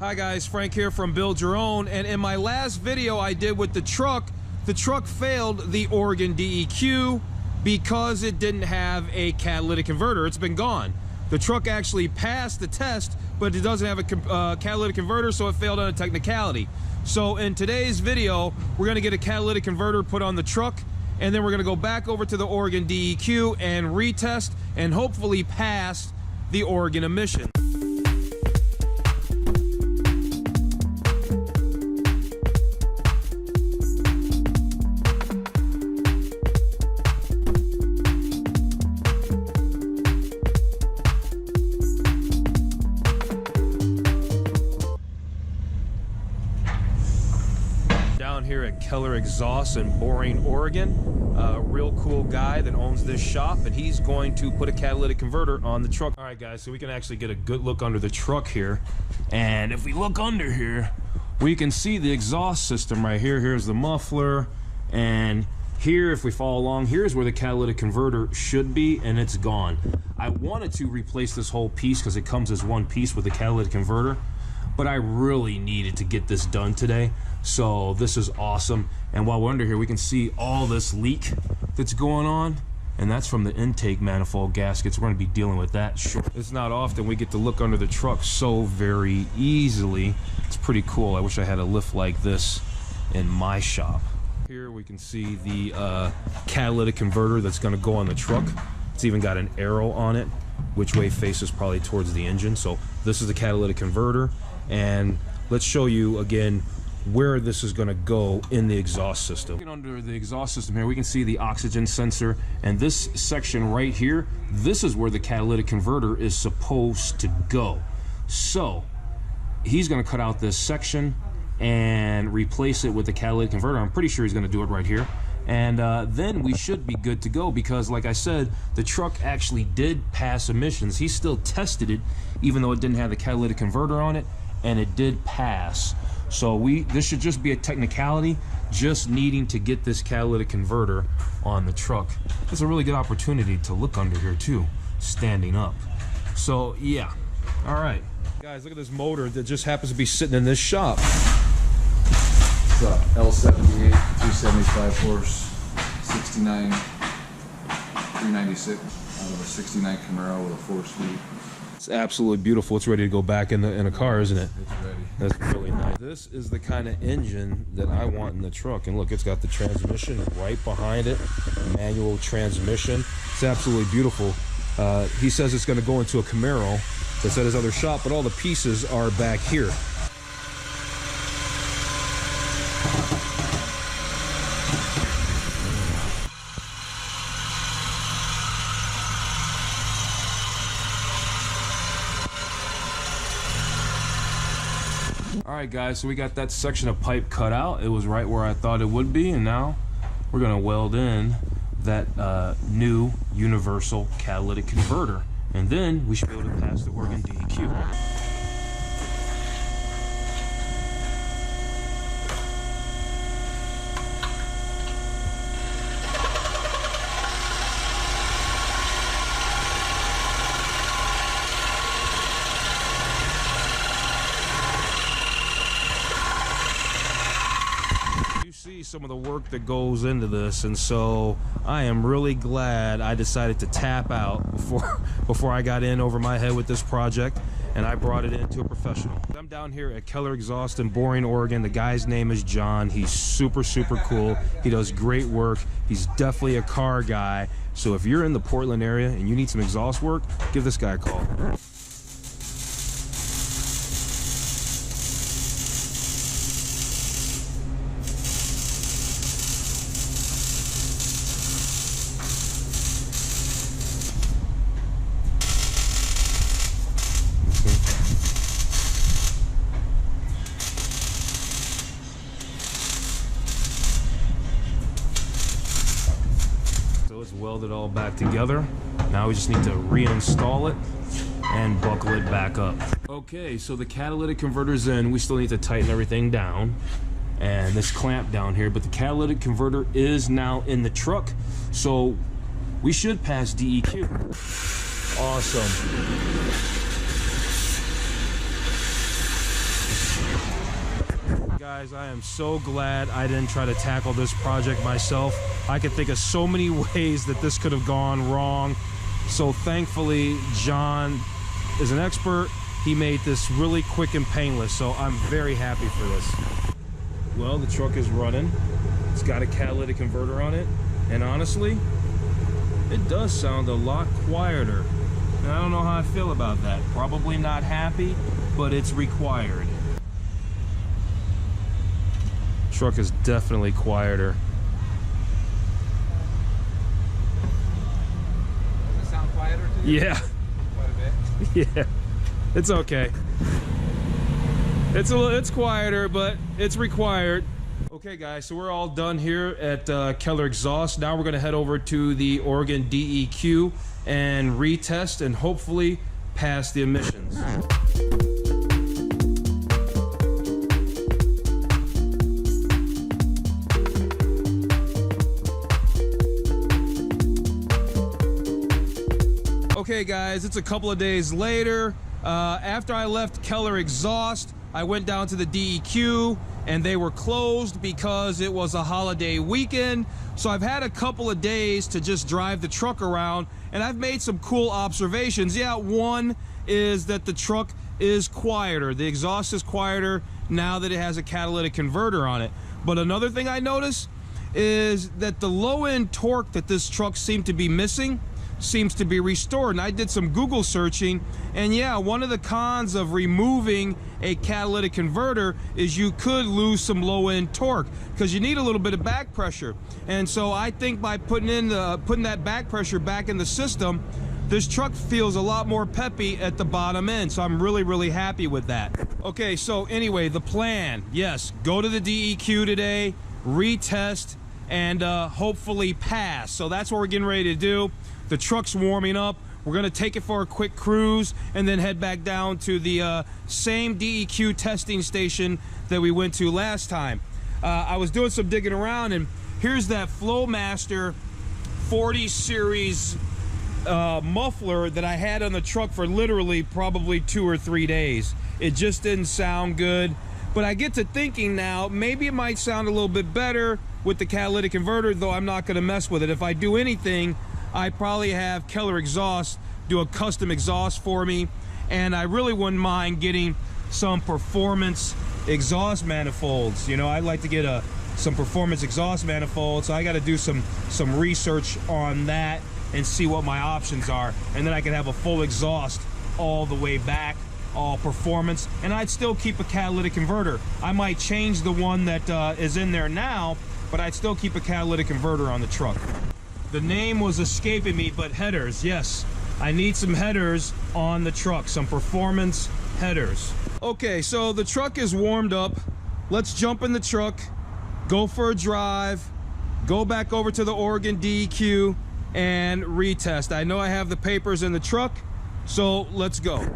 Hi guys, Frank here from Build Your Own, and in my last video I did with the truck failed the Oregon DEQ because it didn't have a catalytic converter. It's been gone. The truck actually passed the test, but it doesn't have a catalytic converter, so it failed on a technicality. So in today's video, we're gonna get a catalytic converter put on the truck, and then we're gonna go back over to the Oregon DEQ and retest and hopefully pass the Oregon emission. Down here at Keller Exhaust in Boring, Oregon. A real cool guy that owns this shop, and he's going to put a catalytic converter on the truck. All right guys, so we can actually get a good look under the truck here, and if we look under here we can see the exhaust system right here. Here's the muffler, and here, if we follow along, here's where the catalytic converter should be, and it's gone. I wanted to replace this whole piece because it comes as one piece with the catalytic converter, but I really needed to get this done today, so this is awesome. And while we're under here, we can see all this leak that's going on, and that's from the intake manifold gaskets. We're going to be dealing with that shortly. It's not often we get to look under the truck so very easily. It's pretty cool. I wish I had a lift like this in my shop. Here we can see the catalytic converter that's going to go on the truck. It's even got an arrow on it, which way faces probably towards the engine. So this is the catalytic converter, and let's show you again where this is going to go in the exhaust system. Under the exhaust system here, we can see the oxygen sensor, and this section right here, this is where the catalytic converter is supposed to go. So he's going to cut out this section and replace it with the catalytic converter. I'm pretty sure he's going to do it right here, and then we should be good to go, because like I said, the truck actually did pass emissions. He still tested it even though it didn't have the catalytic converter on it, and it did pass. So this should just be a technicality, just needing to get this catalytic converter on the truck. It's a really good opportunity to look under here too, standing up. So yeah, all right. Guys, look at this motor that just happens to be sitting in this shop. It's a L78, 275 horse, 69, 396 out of a 69 Camaro with a 4-speed. It's absolutely beautiful. It's ready to go back in a car, isn't it? It's ready. That's really nice. This is the kind of engine that I want in the truck. And look, it's got the transmission right behind it, manual transmission. It's absolutely beautiful. He says it's going to go into a Camaro that's at his other shop, but all the pieces are back here. Alright guys, so we got that section of pipe cut out. It was right where I thought it would be, and now we're going to weld in that new universal catalytic converter, and then we should be able to pass the Oregon DEQ. See some of the work that goes into this, and so I am really glad I decided to tap out before I got in over my head with this project, and I brought it into a professional. I'm down here at Keller Exhaust in Boring, Oregon. The guy's name is John. He's super cool. He does great work. He's definitely a car guy, so if you're in the Portland area and you need some exhaust work, give this guy a call. It's welded all back together. Now we just need to reinstall it and buckle it back up. Okay, so the catalytic converter's in. We still need to tighten everything down and this clamp down here, but the catalytic converter is now in the truck, so we should pass DEQ. Awesome. Guys, I am so glad I didn't try to tackle this project myself. I could think of so many ways that this could have gone wrong. So thankfully, John is an expert. He made this really quick and painless, so I'm very happy for this. Well, the truck is running. It's got a catalytic converter on it, and honestly, it does sound a lot quieter. And I don't know how I feel about that. Probably not happy, but it's required. Truck is definitely quieter. Does it sound quieter to you? Yeah. Quite a bit. Yeah. It's okay. It's quieter, but it's required. Okay, guys, so we're all done here at Keller Exhaust. Now we're going to head over to the Oregon DEQ and retest and hopefully pass the emissions. Okay, guys, it's a couple of days later. After I left Keller Exhaust, I went down to the DEQ and they were closed because it was a holiday weekend. So I've had a couple of days to just drive the truck around and I've made some cool observations. Yeah, one is that the truck is quieter. The exhaust is quieter now that it has a catalytic converter on it. But another thing I noticed is that the low-end torque that this truck seemed to be missing seems to be restored. And I did some Google searching, and yeah, one of the cons of removing a catalytic converter is you could lose some low-end torque because you need a little bit of back pressure. And so I think by putting that back pressure back in the system, this truck feels a lot more peppy at the bottom end. So I'm really happy with that. Okay, so anyway, the plan, yes, go to the DEQ today, retest, and hopefully pass. So that's what we're getting ready to do. The truck's warming up. We're gonna take it for a quick cruise and then head back down to the same DEQ testing station that we went to last time. I was doing some digging around and here's that Flowmaster 40 series muffler that I had on the truck for literally probably 2 or 3 days. It just didn't sound good. But I get to thinking now, maybe it might sound a little bit better with the catalytic converter, though I'm not gonna mess with it. If I do anything, I probably have Keller Exhaust do a custom exhaust for me, and I really wouldn't mind getting some performance exhaust manifolds. You know, I'd like to get some performance exhaust manifolds, so I got to do some research on that and see what my options are, and then I can have a full exhaust all the way back, all performance, and I'd still keep a catalytic converter. I might change the one that is in there now, but I'd still keep a catalytic converter on the truck. The name was escaping me, but headers, yes. I need some headers on the truck, some performance headers. Okay, so the truck is warmed up. Let's jump in the truck, go for a drive, go back over to the Oregon DEQ and retest. I know I have the papers in the truck, so let's go.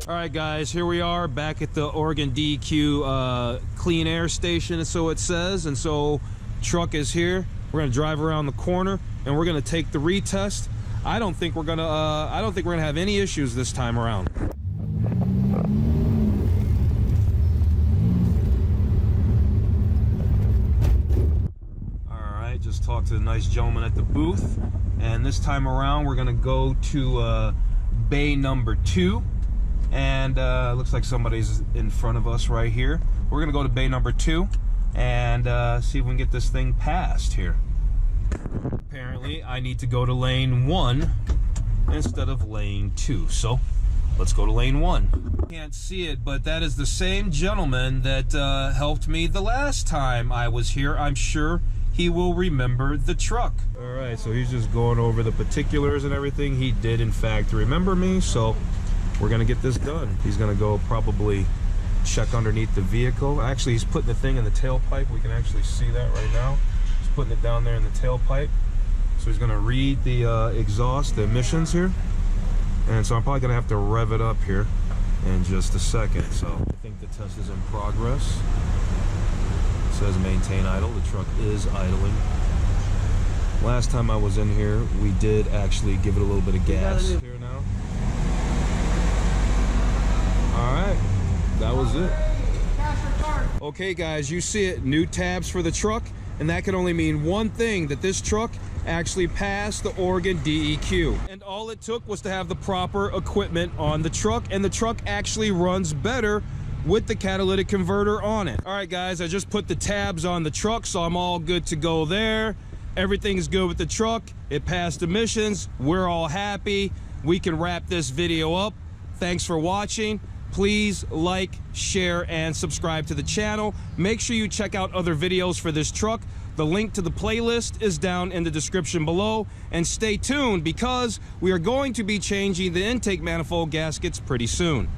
Alright guys, here we are back at the Oregon DEQ clean air station, so it says, and so truck is here. We're gonna drive around the corner and we're gonna take the retest. I don't think we're gonna have any issues this time around. Alright, just talked to the nice gentleman at the booth, and this time around we're gonna go to bay number 2. And looks like somebody's in front of us right here. We're gonna go to bay number 2 and see if we can get this thing passed here. Apparently I need to go to lane 1 instead of lane 2, so let's go to lane 1. Can't see it, but that is the same gentleman that helped me the last time I was here. I'm sure he will remember the truck. All right, so he's just going over the particulars and everything. He did in fact remember me, so we're gonna get this done. He's gonna go probably check underneath the vehicle. Actually, he's putting the thing in the tailpipe. We can actually see that right now. He's putting it down there in the tailpipe. So he's gonna read the exhaust, the emissions here. And so I'm probably gonna have to rev it up here in just a second. So I think the test is in progress. It says maintain idle. The truck is idling. Last time I was in here, we did actually give it a little bit of gas. Here now. All right, that was it. Okay guys, you see it, new tabs for the truck, and that can only mean one thing, that this truck actually passed the Oregon DEQ. And all it took was to have the proper equipment on the truck, and the truck actually runs better with the catalytic converter on it. All right guys, I just put the tabs on the truck, so I'm all good to go there. Everything's good with the truck. It passed emissions. We're all happy. We can wrap this video up. Thanks for watching. Please like, share, and subscribe to the channel. Make sure you check out other videos for this truck. The link to the playlist is down in the description below. And stay tuned because we are going to be changing the intake manifold gaskets pretty soon.